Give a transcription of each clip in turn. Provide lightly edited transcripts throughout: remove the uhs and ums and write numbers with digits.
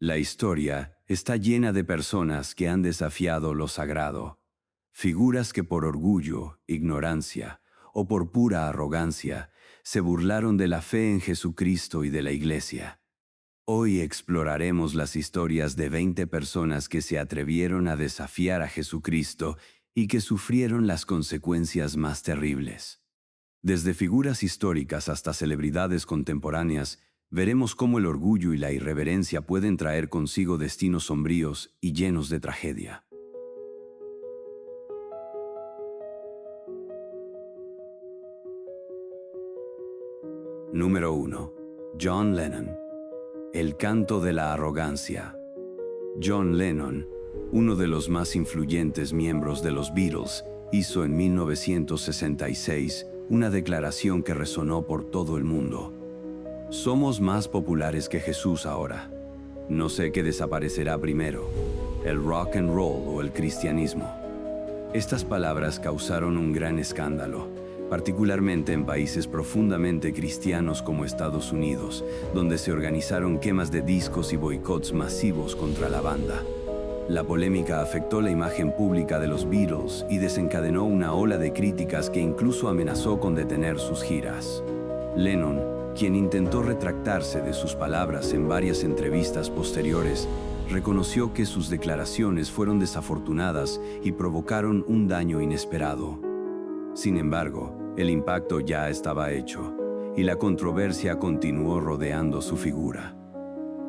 La historia está llena de personas que han desafiado lo sagrado, figuras que por orgullo, ignorancia o por pura arrogancia se burlaron de la fe en Jesucristo y de la Iglesia. Hoy exploraremos las historias de 20 personas que se atrevieron a desafiar a Jesucristo y que sufrieron las consecuencias más terribles. Desde figuras históricas hasta celebridades contemporáneas, veremos cómo el orgullo y la irreverencia pueden traer consigo destinos sombríos y llenos de tragedia. Número 1. John Lennon. El canto de la arrogancia. John Lennon, uno de los más influyentes miembros de los Beatles, hizo en 1966 una declaración que resonó por todo el mundo. Somos más populares que Jesús ahora. No sé qué desaparecerá primero, el rock and roll o el cristianismo. Estas palabras causaron un gran escándalo, particularmente en países profundamente cristianos como Estados Unidos, donde se organizaron quemas de discos y boicots masivos contra la banda. La polémica afectó la imagen pública de los Beatles y desencadenó una ola de críticas que incluso amenazó con detener sus giras. Lennon, quien intentó retractarse de sus palabras en varias entrevistas posteriores, reconoció que sus declaraciones fueron desafortunadas y provocaron un daño inesperado. Sin embargo, el impacto ya estaba hecho, y la controversia continuó rodeando su figura.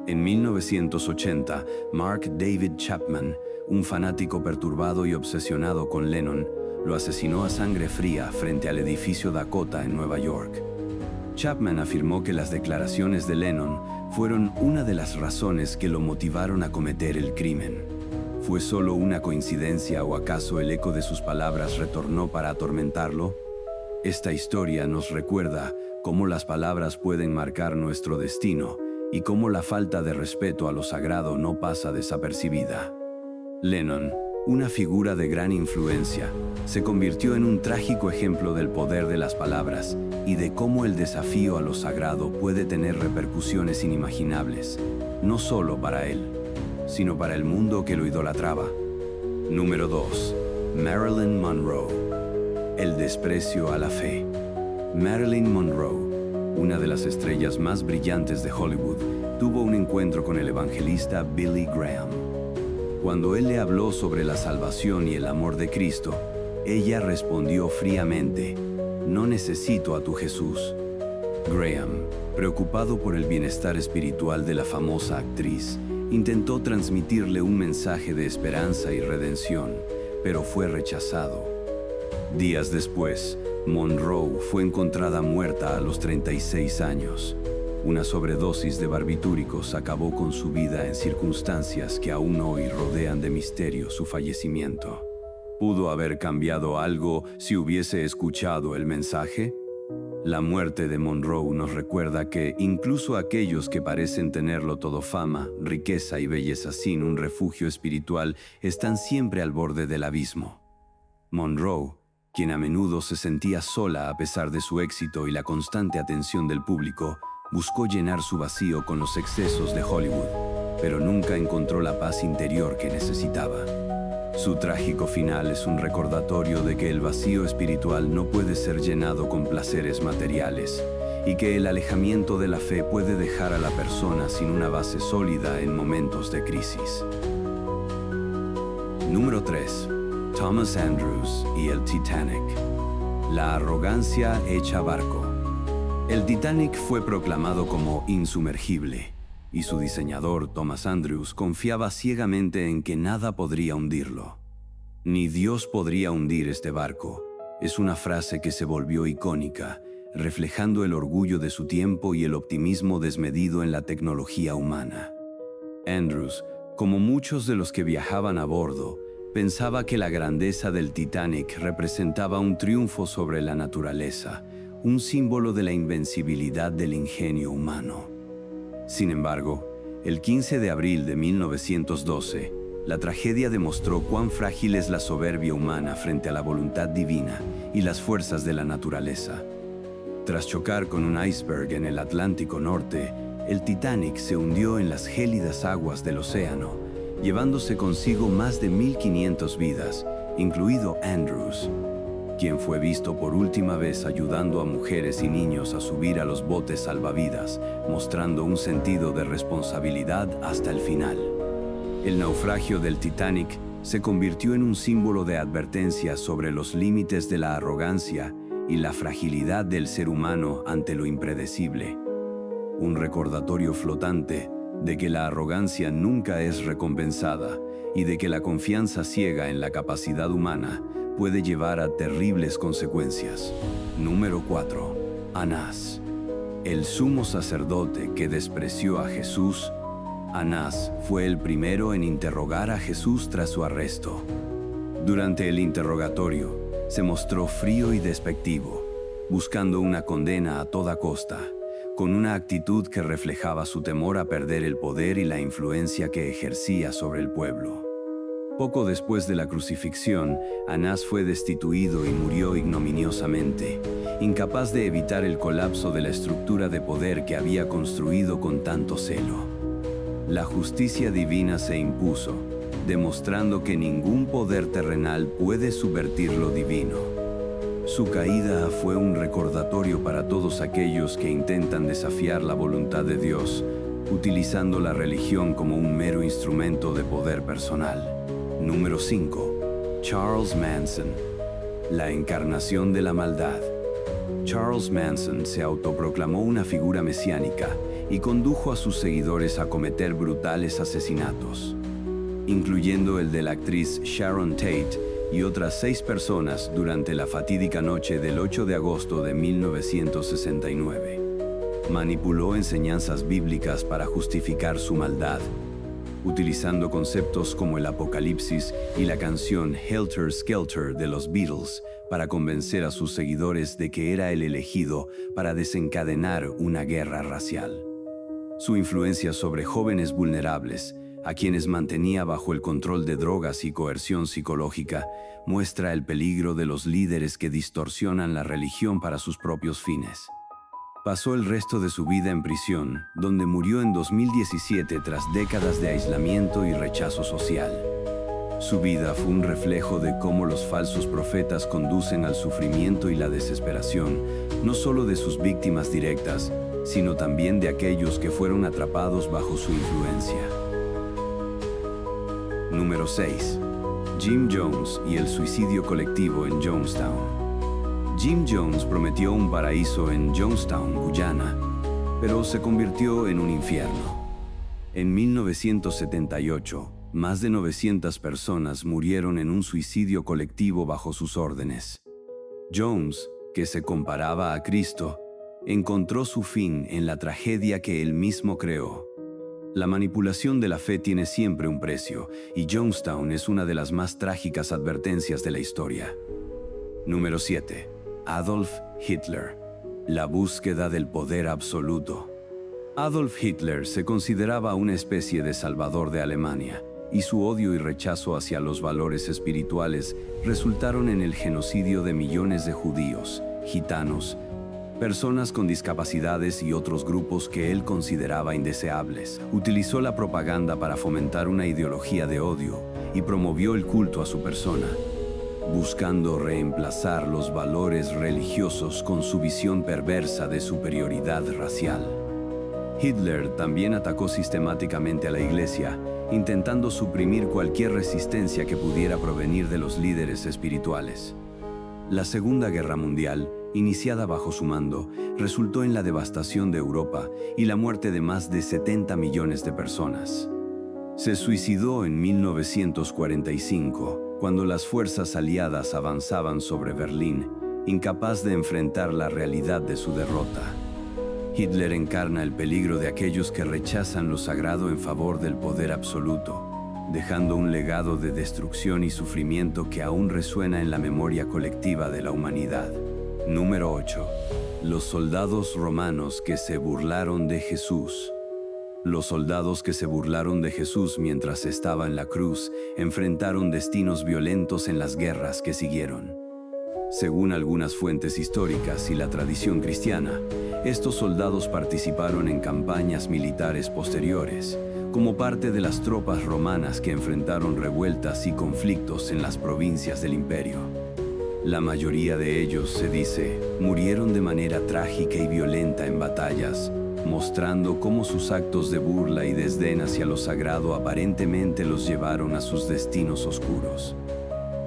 En 1980, Mark David Chapman, un fanático perturbado y obsesionado con Lennon, lo asesinó a sangre fría frente al edificio Dakota en Nueva York. Chapman afirmó que las declaraciones de Lennon fueron una de las razones que lo motivaron a cometer el crimen. ¿Fue solo una coincidencia o acaso el eco de sus palabras retornó para atormentarlo? Esta historia nos recuerda cómo las palabras pueden marcar nuestro destino y cómo la falta de respeto a lo sagrado no pasa desapercibida. Lennon, una figura de gran influencia, se convirtió en un trágico ejemplo del poder de las palabras y de cómo el desafío a lo sagrado puede tener repercusiones inimaginables, no solo para él, sino para el mundo que lo idolatraba. Número 2. Marilyn Monroe. El desprecio a la fe. Marilyn Monroe, una de las estrellas más brillantes de Hollywood, tuvo un encuentro con el evangelista Billy Graham. Cuando él le habló sobre la salvación y el amor de Cristo, ella respondió fríamente: "No necesito a tu Jesús". Graham, preocupado por el bienestar espiritual de la famosa actriz, intentó transmitirle un mensaje de esperanza y redención, pero fue rechazado. Días después, Monroe fue encontrada muerta a los 36 años. Una sobredosis de barbitúricos acabó con su vida en circunstancias que aún hoy rodean de misterio su fallecimiento. ¿Pudo haber cambiado algo si hubiese escuchado el mensaje? La muerte de Monroe nos recuerda que incluso aquellos que parecen tenerlo todo, fama, riqueza y belleza, sin un refugio espiritual, están siempre al borde del abismo. Monroe, quien a menudo se sentía sola a pesar de su éxito y la constante atención del público, buscó llenar su vacío con los excesos de Hollywood, pero nunca encontró la paz interior que necesitaba. Su trágico final es un recordatorio de que el vacío espiritual no puede ser llenado con placeres materiales y que el alejamiento de la fe puede dejar a la persona sin una base sólida en momentos de crisis. Número 3. Thomas Andrews y el Titanic. La arrogancia hecha barco. El Titanic fue proclamado como insumergible, y su diseñador, Thomas Andrews, confiaba ciegamente en que nada podría hundirlo. Ni Dios podría hundir este barco. Es una frase que se volvió icónica, reflejando el orgullo de su tiempo y el optimismo desmedido en la tecnología humana. Andrews, como muchos de los que viajaban a bordo, pensaba que la grandeza del Titanic representaba un triunfo sobre la naturaleza, un símbolo de la invencibilidad del ingenio humano. Sin embargo, el 15 de abril de 1912, la tragedia demostró cuán frágil es la soberbia humana frente a la voluntad divina y las fuerzas de la naturaleza. Tras chocar con un iceberg en el Atlántico Norte, el Titanic se hundió en las gélidas aguas del océano, llevándose consigo más de 1.500 vidas, incluido Andrews, quien fue visto por última vez ayudando a mujeres y niños a subir a los botes salvavidas, mostrando un sentido de responsabilidad hasta el final. El naufragio del Titanic se convirtió en un símbolo de advertencia sobre los límites de la arrogancia y la fragilidad del ser humano ante lo impredecible. Un recordatorio flotante de que la arrogancia nunca es recompensada y de que la confianza ciega en la capacidad humana puede llevar a terribles consecuencias. Número 4. Anás. El sumo sacerdote que despreció a Jesús. Anás fue el primero en interrogar a Jesús tras su arresto. Durante el interrogatorio, se mostró frío y despectivo, buscando una condena a toda costa, con una actitud que reflejaba su temor a perder el poder y la influencia que ejercía sobre el pueblo. Poco después de la crucifixión, Anás fue destituido y murió ignominiosamente, incapaz de evitar el colapso de la estructura de poder que había construido con tanto celo. La justicia divina se impuso, demostrando que ningún poder terrenal puede subvertir lo divino. Su caída fue un recordatorio para todos aquellos que intentan desafiar la voluntad de Dios, utilizando la religión como un mero instrumento de poder personal. Número 5. Charles Manson. La encarnación de la maldad. Charles Manson se autoproclamó una figura mesiánica y condujo a sus seguidores a cometer brutales asesinatos, incluyendo el de la actriz Sharon Tate y otras 6 personas durante la fatídica noche del 8 de agosto de 1969. Manipuló enseñanzas bíblicas para justificar su maldad, utilizando conceptos como el apocalipsis y la canción Helter Skelter de los Beatles para convencer a sus seguidores de que era el elegido para desencadenar una guerra racial. Su influencia sobre jóvenes vulnerables, a quienes mantenía bajo el control de drogas y coerción psicológica, muestra el peligro de los líderes que distorsionan la religión para sus propios fines. Pasó el resto de su vida en prisión, donde murió en 2017 tras décadas de aislamiento y rechazo social. Su vida fue un reflejo de cómo los falsos profetas conducen al sufrimiento y la desesperación, no solo de sus víctimas directas, sino también de aquellos que fueron atrapados bajo su influencia. Número 6. Jim Jones y el suicidio colectivo en Jonestown. Jim Jones prometió un paraíso en Jonestown, Guyana, pero se convirtió en un infierno. En 1978, más de 900 personas murieron en un suicidio colectivo bajo sus órdenes. Jones, que se comparaba a Cristo, encontró su fin en la tragedia que él mismo creó. La manipulación de la fe tiene siempre un precio, y Jonestown es una de las más trágicas advertencias de la historia. Número 7. Adolf Hitler. La búsqueda del poder absoluto. Adolf Hitler se consideraba una especie de salvador de Alemania, y su odio y rechazo hacia los valores espirituales resultaron en el genocidio de millones de judíos, gitanos, personas con discapacidades y otros grupos que él consideraba indeseables. Utilizó la propaganda para fomentar una ideología de odio y promovió el culto a su persona, buscando reemplazar los valores religiosos con su visión perversa de superioridad racial. Hitler también atacó sistemáticamente a la Iglesia, intentando suprimir cualquier resistencia que pudiera provenir de los líderes espirituales. La Segunda Guerra Mundial, iniciada bajo su mando, resultó en la devastación de Europa y la muerte de más de 70 millones de personas. Se suicidó en 1945, cuando las fuerzas aliadas avanzaban sobre Berlín, incapaz de enfrentar la realidad de su derrota. Hitler encarna el peligro de aquellos que rechazan lo sagrado en favor del poder absoluto, dejando un legado de destrucción y sufrimiento que aún resuena en la memoria colectiva de la humanidad. Número 8. Los soldados romanos que se burlaron de Jesús. Los soldados que se burlaron de Jesús mientras estaba en la cruz enfrentaron destinos violentos en las guerras que siguieron. Según algunas fuentes históricas y la tradición cristiana, estos soldados participaron en campañas militares posteriores, como parte de las tropas romanas que enfrentaron revueltas y conflictos en las provincias del imperio. La mayoría de ellos, se dice, murieron de manera trágica y violenta en batallas, mostrando cómo sus actos de burla y desdén hacia lo sagrado aparentemente los llevaron a sus destinos oscuros.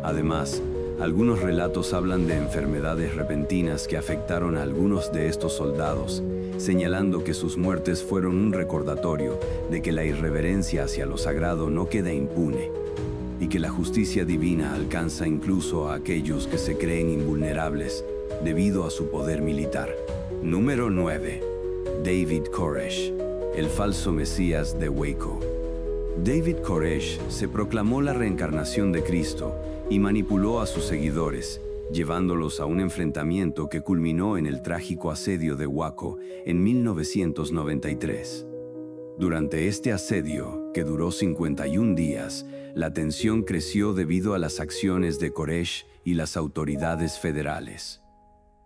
Además, algunos relatos hablan de enfermedades repentinas que afectaron a algunos de estos soldados, señalando que sus muertes fueron un recordatorio de que la irreverencia hacia lo sagrado no queda impune, y que la justicia divina alcanza incluso a aquellos que se creen invulnerables debido a su poder militar. Número 9. David Koresh, el falso Mesías de Waco. David Koresh se proclamó la reencarnación de Cristo y manipuló a sus seguidores, llevándolos a un enfrentamiento que culminó en el trágico asedio de Waco en 1993. Durante este asedio, que duró 51 días, la tensión creció debido a las acciones de Koresh y las autoridades federales.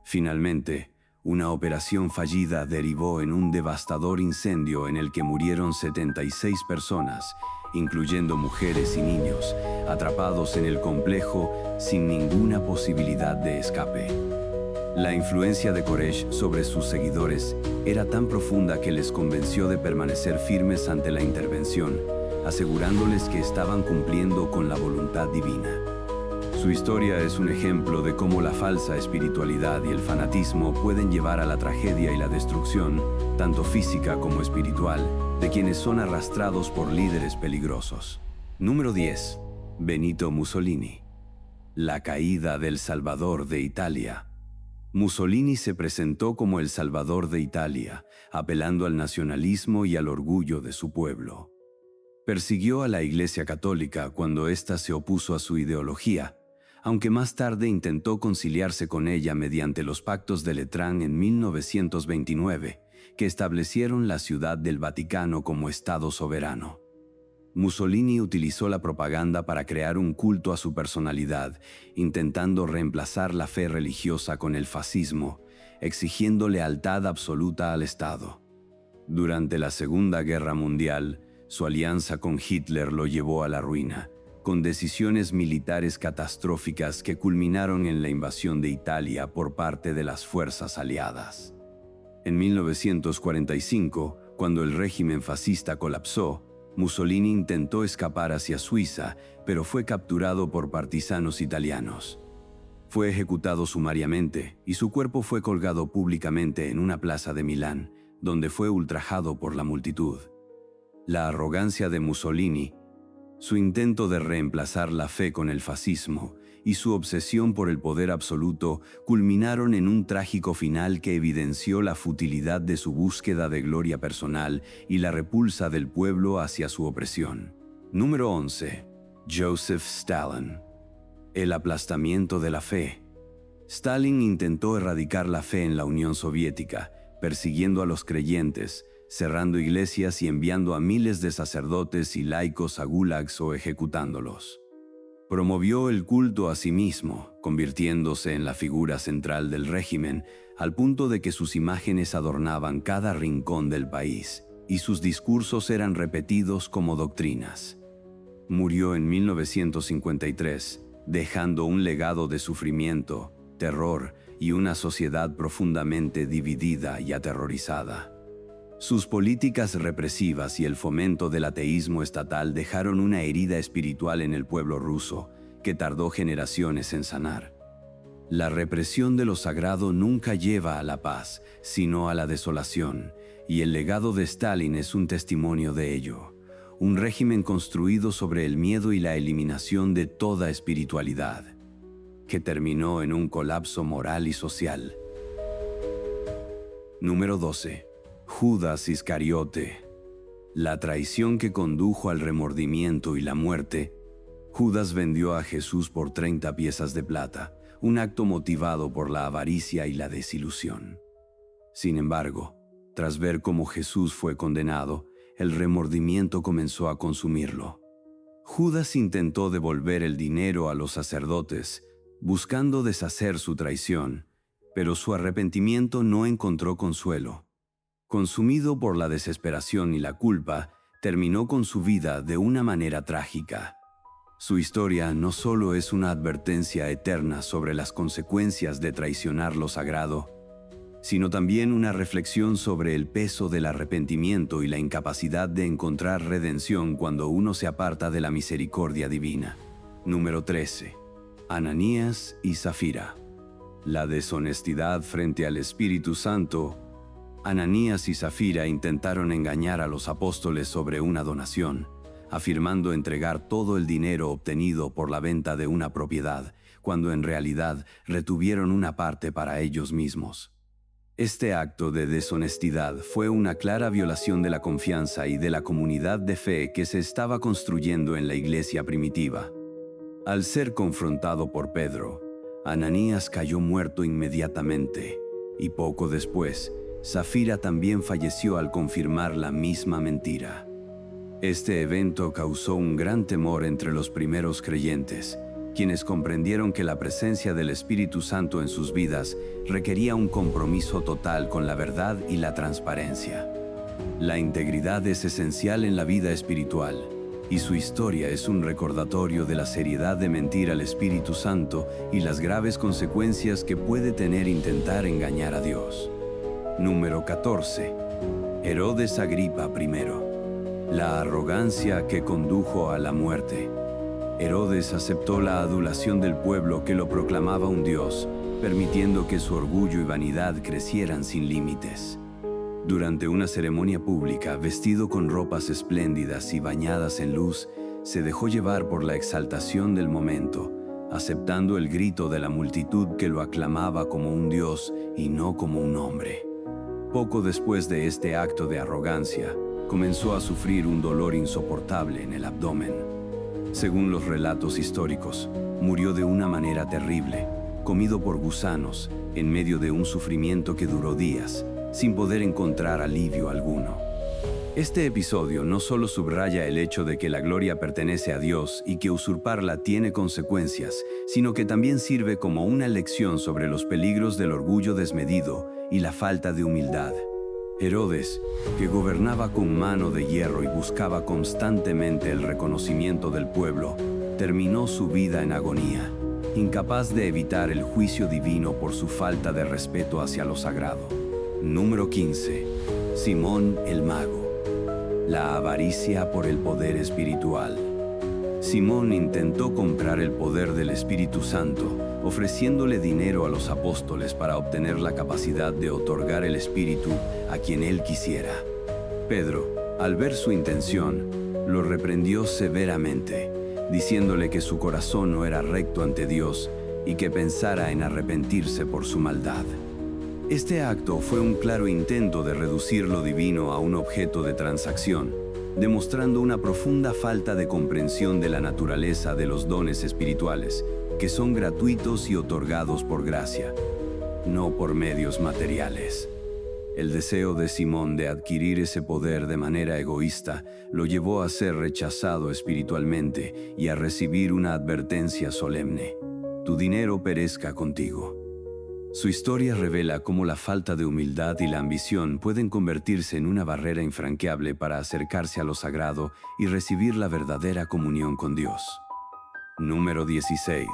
Finalmente, una operación fallida derivó en un devastador incendio en el que murieron 76 personas, incluyendo mujeres y niños, atrapados en el complejo sin ninguna posibilidad de escape. La influencia de Koresh sobre sus seguidores era tan profunda que les convenció de permanecer firmes ante la intervención, asegurándoles que estaban cumpliendo con la voluntad divina. Su historia es un ejemplo de cómo la falsa espiritualidad y el fanatismo pueden llevar a la tragedia y la destrucción, tanto física como espiritual, de quienes son arrastrados por líderes peligrosos. Número 10. Benito Mussolini. La caída del Salvador de Italia. Mussolini se presentó como el Salvador de Italia, apelando al nacionalismo y al orgullo de su pueblo. Persiguió a la Iglesia Católica cuando ésta se opuso a su ideología, aunque más tarde intentó conciliarse con ella mediante los pactos de Letrán en 1929, que establecieron la Ciudad del Vaticano como Estado soberano. Mussolini utilizó la propaganda para crear un culto a su personalidad, intentando reemplazar la fe religiosa con el fascismo, exigiendo lealtad absoluta al Estado. Durante la Segunda Guerra Mundial, su alianza con Hitler lo llevó a la ruina, con decisiones militares catastróficas que culminaron en la invasión de Italia por parte de las fuerzas aliadas. En 1945, cuando el régimen fascista colapsó, Mussolini intentó escapar hacia Suiza, pero fue capturado por partisanos italianos. Fue ejecutado sumariamente y su cuerpo fue colgado públicamente en una plaza de Milán, donde fue ultrajado por la multitud. La arrogancia de Mussolini, su intento de reemplazar la fe con el fascismo y su obsesión por el poder absoluto culminaron en un trágico final que evidenció la futilidad de su búsqueda de gloria personal y la repulsa del pueblo hacia su opresión. Número 11. Joseph Stalin. El aplastamiento de la fe. Stalin intentó erradicar la fe en la Unión Soviética, persiguiendo a los creyentes, cerrando iglesias y enviando a miles de sacerdotes y laicos a gulags o ejecutándolos. Promovió el culto a sí mismo, convirtiéndose en la figura central del régimen, al punto de que sus imágenes adornaban cada rincón del país, y sus discursos eran repetidos como doctrinas. Murió en 1953, dejando un legado de sufrimiento, terror y una sociedad profundamente dividida y aterrorizada. Sus políticas represivas y el fomento del ateísmo estatal dejaron una herida espiritual en el pueblo ruso, que tardó generaciones en sanar. La represión de lo sagrado nunca lleva a la paz, sino a la desolación, y el legado de Stalin es un testimonio de ello. Un régimen construido sobre el miedo y la eliminación de toda espiritualidad, que terminó en un colapso moral y social. Número 12. Judas Iscariote. La traición que condujo al remordimiento y la muerte. Judas vendió a Jesús por 30 piezas de plata, un acto motivado por la avaricia y la desilusión. Sin embargo, tras ver cómo Jesús fue condenado, el remordimiento comenzó a consumirlo. Judas intentó devolver el dinero a los sacerdotes, buscando deshacer su traición, pero su arrepentimiento no encontró consuelo. Consumido por la desesperación y la culpa, terminó con su vida de una manera trágica. Su historia no solo es una advertencia eterna sobre las consecuencias de traicionar lo sagrado, sino también una reflexión sobre el peso del arrepentimiento y la incapacidad de encontrar redención cuando uno se aparta de la misericordia divina. Número 13. Ananías y Zafira. La deshonestidad frente al Espíritu Santo. Ananías y Zafira intentaron engañar a los apóstoles sobre una donación, afirmando entregar todo el dinero obtenido por la venta de una propiedad, cuando en realidad retuvieron una parte para ellos mismos. Este acto de deshonestidad fue una clara violación de la confianza y de la comunidad de fe que se estaba construyendo en la iglesia primitiva. Al ser confrontado por Pedro, Ananías cayó muerto inmediatamente, y poco después, Zafira también falleció al confirmar la misma mentira. Este evento causó un gran temor entre los primeros creyentes, quienes comprendieron que la presencia del Espíritu Santo en sus vidas requería un compromiso total con la verdad y la transparencia. La integridad es esencial en la vida espiritual, y su historia es un recordatorio de la seriedad de mentir al Espíritu Santo y las graves consecuencias que puede tener intentar engañar a Dios. Número 14. Herodes Agripa I. La arrogancia que condujo a la muerte. Herodes aceptó la adulación del pueblo que lo proclamaba un dios, permitiendo que su orgullo y vanidad crecieran sin límites. Durante una ceremonia pública, vestido con ropas espléndidas y bañadas en luz, se dejó llevar por la exaltación del momento, aceptando el grito de la multitud que lo aclamaba como un dios y no como un hombre. Poco después de este acto de arrogancia, comenzó a sufrir un dolor insoportable en el abdomen. Según los relatos históricos, murió de una manera terrible, comido por gusanos, en medio de un sufrimiento que duró días, sin poder encontrar alivio alguno. Este episodio no solo subraya el hecho de que la gloria pertenece a Dios y que usurparla tiene consecuencias, sino que también sirve como una lección sobre los peligros del orgullo desmedido y la falta de humildad. Herodes, que gobernaba con mano de hierro y buscaba constantemente el reconocimiento del pueblo, terminó su vida en agonía, incapaz de evitar el juicio divino por su falta de respeto hacia lo sagrado. Número 15. Simón el Mago. La avaricia por el poder espiritual. Simón intentó comprar el poder del Espíritu Santo, ofreciéndole dinero a los apóstoles para obtener la capacidad de otorgar el Espíritu a quien él quisiera. Pedro, al ver su intención, lo reprendió severamente, diciéndole que su corazón no era recto ante Dios y que pensara en arrepentirse por su maldad. Este acto fue un claro intento de reducir lo divino a un objeto de transacción, demostrando una profunda falta de comprensión de la naturaleza de los dones espirituales, que son gratuitos y otorgados por gracia, no por medios materiales. El deseo de Simón de adquirir ese poder de manera egoísta lo llevó a ser rechazado espiritualmente y a recibir una advertencia solemne: tu dinero perezca contigo. Su historia revela cómo la falta de humildad y la ambición pueden convertirse en una barrera infranqueable para acercarse a lo sagrado y recibir la verdadera comunión con Dios. Número 16.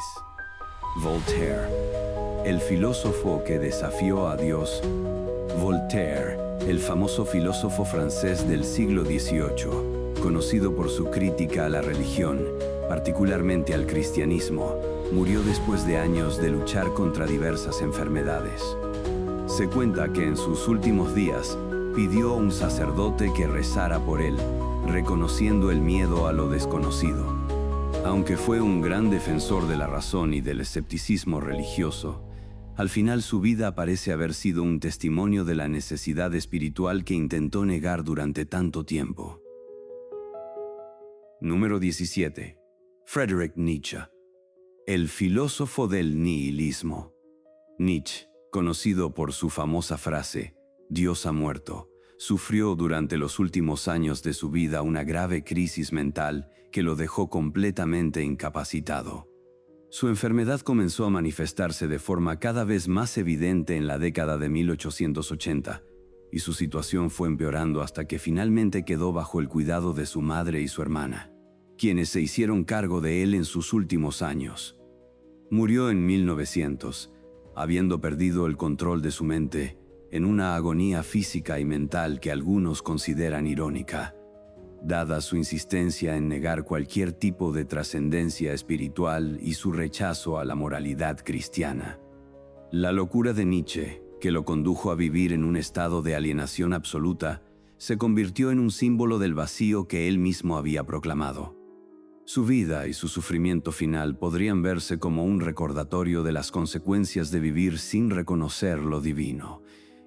Voltaire. El filósofo que desafió a Dios. Voltaire, el famoso filósofo francés del siglo XVIII, conocido por su crítica a la religión, particularmente al cristianismo, murió después de años de luchar contra diversas enfermedades. Se cuenta que en sus últimos días pidió a un sacerdote que rezara por él, reconociendo el miedo a lo desconocido. Aunque fue un gran defensor de la razón y del escepticismo religioso, al final su vida parece haber sido un testimonio de la necesidad espiritual que intentó negar durante tanto tiempo. Número 17. Friedrich Nietzsche. El filósofo del nihilismo. Nietzsche, conocido por su famosa frase, «Dios ha muerto», sufrió durante los últimos años de su vida una grave crisis mental que lo dejó completamente incapacitado. Su enfermedad comenzó a manifestarse de forma cada vez más evidente en la década de 1880, y su situación fue empeorando hasta que finalmente quedó bajo el cuidado de su madre y su hermana, quienes se hicieron cargo de él en sus últimos años. Murió en 1900, habiendo perdido el control de su mente, en una agonía física y mental que algunos consideran irónica, dada su insistencia en negar cualquier tipo de trascendencia espiritual y su rechazo a la moralidad cristiana. La locura de Nietzsche, que lo condujo a vivir en un estado de alienación absoluta, se convirtió en un símbolo del vacío que él mismo había proclamado. Su vida y su sufrimiento final podrían verse como un recordatorio de las consecuencias de vivir sin reconocer lo divino,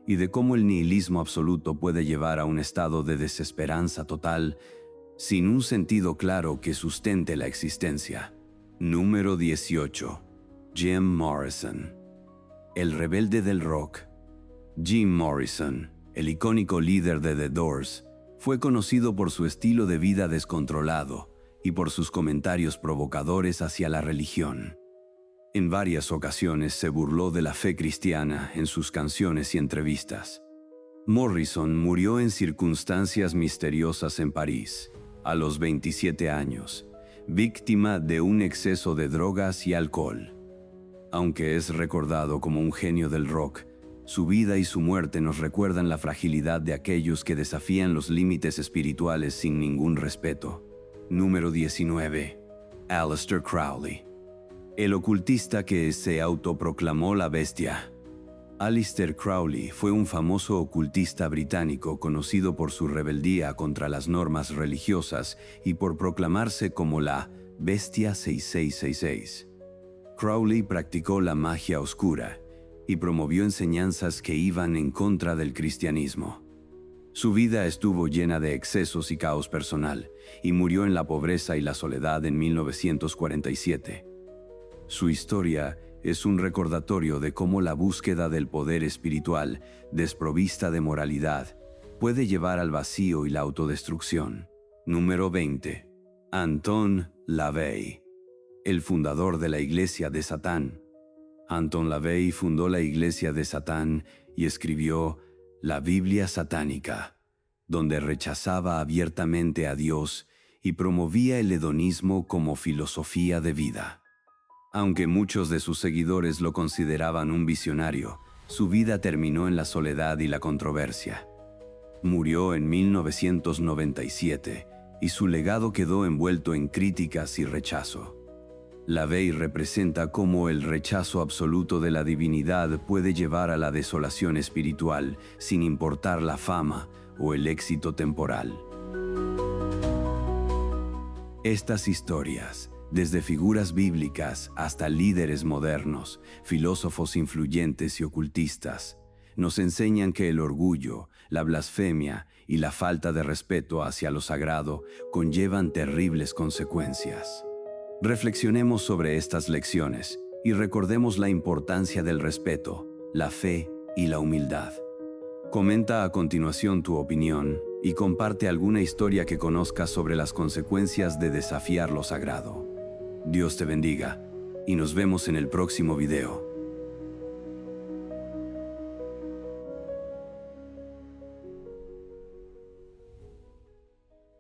y de cómo el nihilismo absoluto puede llevar a un estado de desesperanza total, sin un sentido claro que sustente la existencia. Número 18. Jim Morrison. El rebelde del rock. Jim Morrison, el icónico líder de The Doors, fue conocido por su estilo de vida descontrolado y por sus comentarios provocadores hacia la religión. En varias ocasiones se burló de la fe cristiana en sus canciones y entrevistas. Morrison murió en circunstancias misteriosas en París, a los 27 años, víctima de un exceso de drogas y alcohol. Aunque es recordado como un genio del rock, su vida y su muerte nos recuerdan la fragilidad de aquellos que desafían los límites espirituales sin ningún respeto. Número 19. Aleister Crowley. El ocultista que se autoproclamó la bestia. Aleister Crowley fue un famoso ocultista británico conocido por su rebeldía contra las normas religiosas y por proclamarse como la Bestia 6666. Crowley practicó la magia oscura y promovió enseñanzas que iban en contra del cristianismo. Su vida estuvo llena de excesos y caos personal, y murió en la pobreza y la soledad en 1947. Su historia es un recordatorio de cómo la búsqueda del poder espiritual, desprovista de moralidad, puede llevar al vacío y la autodestrucción. Número 20. Anton LaVey. El fundador de la Iglesia de Satán. Anton LaVey fundó la Iglesia de Satán y escribió la Biblia satánica, donde rechazaba abiertamente a Dios y promovía el hedonismo como filosofía de vida. Aunque muchos de sus seguidores lo consideraban un visionario, su vida terminó en la soledad y la controversia. Murió en 1997 y su legado quedó envuelto en críticas y rechazo. LaVey representa cómo el rechazo absoluto de la divinidad puede llevar a la desolación espiritual sin importar la fama o el éxito temporal. Estas historias, desde figuras bíblicas hasta líderes modernos, filósofos influyentes y ocultistas, nos enseñan que el orgullo, la blasfemia y la falta de respeto hacia lo sagrado conllevan terribles consecuencias. Reflexionemos sobre estas lecciones y recordemos la importancia del respeto, la fe y la humildad. Comenta a continuación tu opinión y comparte alguna historia que conozcas sobre las consecuencias de desafiar lo sagrado. Dios te bendiga y nos vemos en el próximo video.